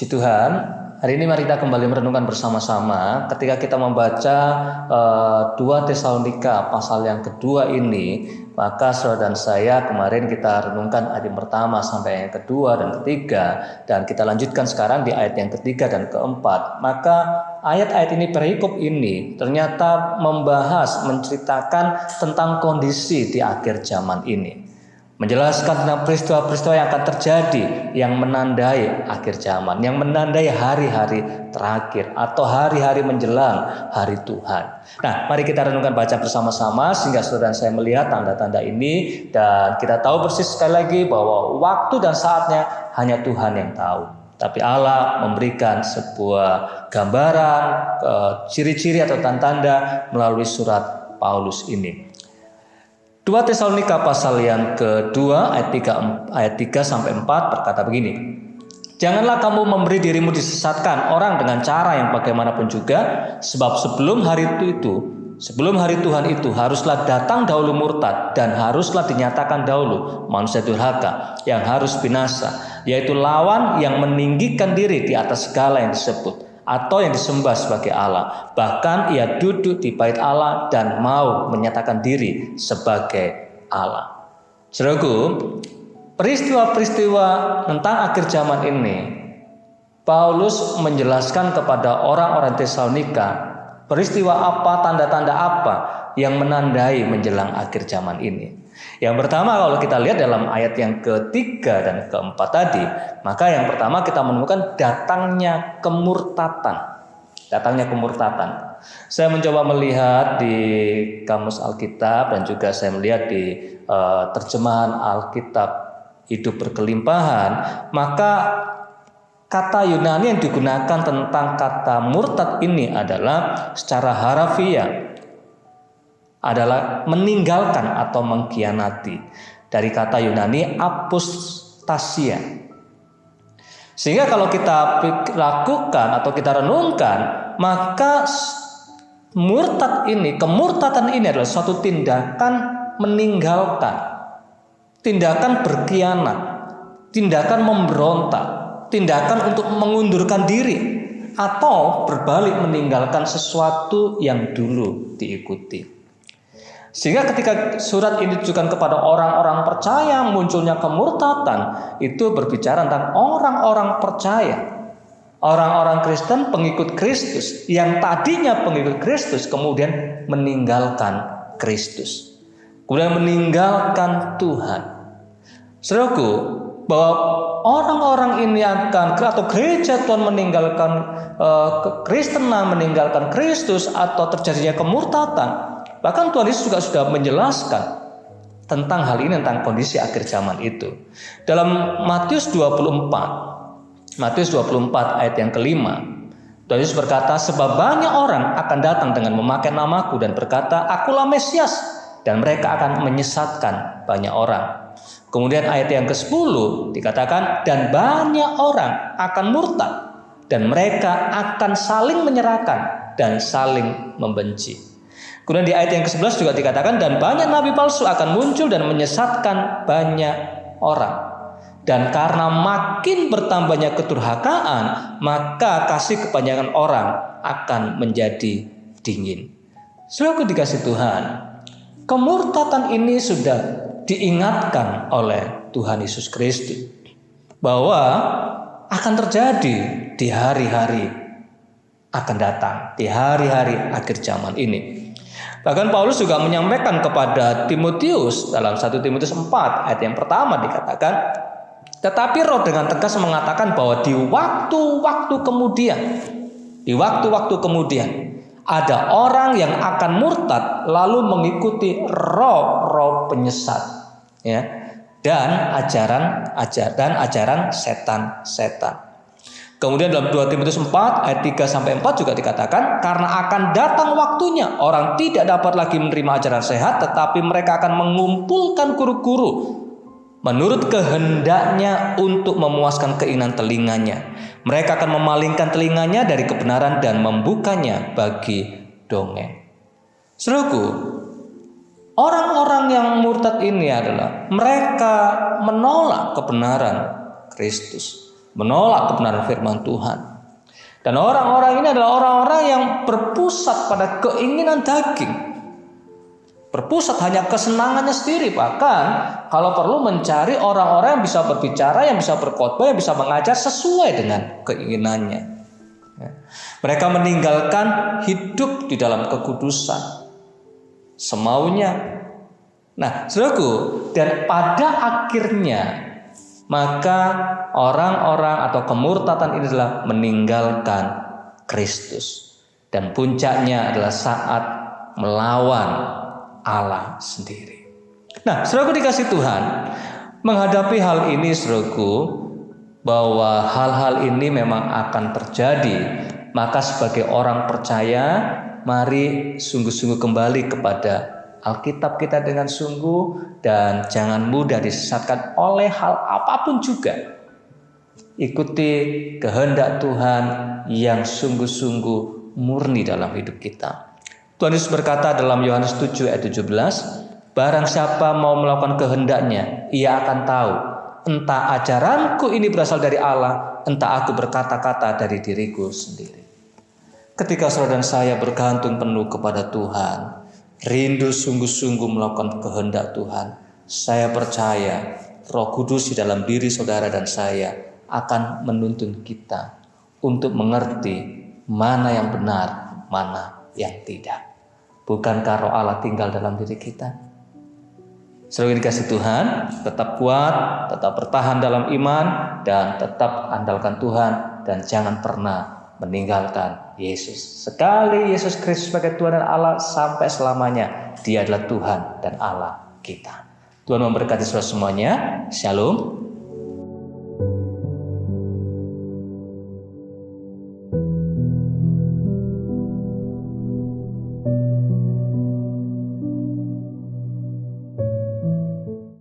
Puji Tuhan, hari ini mari kita kembali merenungkan bersama-sama ketika kita membaca 2 Tesalonika pasal yang kedua ini. Maka saudara dan saya kemarin kita renungkan ayat yang pertama sampai yang kedua dan ketiga, dan kita lanjutkan sekarang di ayat yang ketiga dan keempat. Maka ayat-ayat ini, perikop ini ternyata menceritakan tentang kondisi di akhir zaman ini, menjelaskan tentang peristiwa-peristiwa yang akan terjadi yang menandai akhir zaman, yang menandai hari-hari terakhir atau hari-hari menjelang hari Tuhan. Nah, mari kita renungkan, baca bersama-sama sehingga saudara dan saya melihat tanda-tanda ini, dan kita tahu persis sekali lagi bahwa waktu dan saatnya hanya Tuhan yang tahu. Tapi Allah memberikan sebuah gambaran, ciri-ciri atau tanda-tanda melalui surat Paulus ini. 2 Tesalonika pasal yang kedua ayat 3 sampai 4 berkata begini. Janganlah kamu memberi dirimu disesatkan orang dengan cara yang bagaimanapun juga, sebab sebelum hari Tuhan itu haruslah datang dahulu murtad, dan haruslah dinyatakan dahulu manusia durhaka yang harus binasa, yaitu lawan yang meninggikan diri di atas segala yang disebut atau yang disembah sebagai Allah. Bahkan ia duduk di bait Allah dan mau menyatakan diri sebagai Allah. Saudaraku, peristiwa-peristiwa tentang akhir zaman ini, Paulus menjelaskan kepada orang-orang Tesalonika peristiwa apa, tanda-tanda apa yang menandai menjelang akhir zaman ini. Yang pertama, kalau kita lihat dalam ayat yang ketiga dan keempat tadi, maka yang pertama kita menemukan datangnya kemurtatan. Saya mencoba melihat di kamus Alkitab dan juga saya melihat di terjemahan Alkitab Hidup Berkelimpahan, maka kata Yunani yang digunakan tentang kata murtad ini adalah secara harafiah adalah meninggalkan atau mengkhianati, dari kata Yunani apostasia. Sehingga kalau kita lakukan atau kita renungkan, maka kemurtadan ini adalah suatu tindakan meninggalkan, tindakan berkhianat, tindakan memberontak, tindakan untuk mengundurkan diri, atau berbalik meninggalkan sesuatu yang dulu diikuti. Sehingga ketika surat ini ditujukan kepada orang-orang percaya, munculnya kemurtatan itu berbicara tentang orang-orang percaya, orang-orang Kristen, pengikut Kristus, yang tadinya pengikut Kristus kemudian meninggalkan Kristus, kemudian meninggalkan Tuhan. Saudaraku, bahwa orang-orang ini atau gereja Tuhan meninggalkan kekristenan, meninggalkan Kristus, atau terjadinya kemurtatan. Bahkan Tuhan Yesus juga sudah menjelaskan tentang hal ini, tentang kondisi akhir zaman itu. Dalam Matius 24 ayat yang kelima, Tuhan Yesus berkata, sebab banyak orang akan datang dengan memakai namaku dan berkata, akulah Mesias, dan mereka akan menyesatkan banyak orang. Kemudian ayat yang ke-10 dikatakan, dan banyak orang akan murtad, dan mereka akan saling menyerahkan dan saling membenci. Kemudian di ayat yang ke-11 juga dikatakan, dan banyak nabi palsu akan muncul dan menyesatkan banyak orang. Dan karena makin bertambahnya kedurhakaan, maka kasih kebanyakan orang akan menjadi dingin. Saudaraku dikasih Tuhan, kemurtatan ini sudah diingatkan oleh Tuhan Yesus Kristus bahwa akan terjadi di hari-hari akan datang, di hari-hari akhir zaman ini. Bahkan Paulus juga menyampaikan kepada Timotius dalam 1 Timotius 4 ayat yang pertama dikatakan, tetapi Roh dengan tegas mengatakan bahwa di waktu-waktu kemudian ada orang yang akan murtad lalu mengikuti roh-roh penyesat, ya, dan ajaran setan-setan. Kemudian dalam 2 Timotius 4 ayat 3 sampai 4 juga dikatakan, karena akan datang waktunya orang tidak dapat lagi menerima ajaran sehat, tetapi mereka akan mengumpulkan guru-guru menurut kehendaknya untuk memuaskan keinginan telinganya. Mereka akan memalingkan telinganya dari kebenaran dan membukanya bagi dongeng. Saudaraku, orang-orang yang murtad ini adalah mereka menolak kebenaran Kristus. menolak kebenaran firman Tuhan. Dan orang-orang ini adalah orang-orang yang berpusat pada keinginan daging. Berpusat hanya kesenangannya sendiri. Bahkan kalau perlu mencari orang-orang yang bisa berbicara, yang bisa berkhotbah, yang bisa mengajar sesuai dengan keinginannya. Mereka meninggalkan hidup di dalam kekudusan semaunya. Nah, saudaraku, dan pada akhirnya maka orang-orang atau kemurtatan ini adalah meninggalkan Kristus. Dan puncaknya adalah saat melawan Allah sendiri. Nah, saudaraku dikasih Tuhan, menghadapi hal ini saudaraku, bahwa hal-hal ini memang akan terjadi, maka sebagai orang percaya, mari sungguh-sungguh kembali kepada Alkitab kita dengan sungguh, dan jangan mudah disesatkan oleh hal apapun juga. Ikuti kehendak Tuhan yang sungguh-sungguh murni dalam hidup kita. Tuhan Yesus berkata dalam Yohanes 7 ayat 17, barang siapa mau melakukan kehendaknya, ia akan tahu, entah ajaranku ini berasal dari Allah, entah aku berkata-kata dari diriku sendiri. Ketika saudara dan saya bergantung penuh kepada Tuhan, rindu sungguh-sungguh melakukan kehendak Tuhan, saya percaya Roh Kudus di dalam diri saudara dan saya akan menuntun kita untuk mengerti mana yang benar, mana yang tidak. Bukankah Roh Allah tinggal dalam diri kita? Saudara dikasih Tuhan, tetap kuat, tetap bertahan dalam iman, dan tetap andalkan Tuhan, dan jangan pernah meninggalkan Yesus. Sekali Yesus Kristus sebagai Tuhan dan Allah sampai selamanya, Dia adalah Tuhan dan Allah kita. Tuhan memberkati saudara semuanya. Shalom.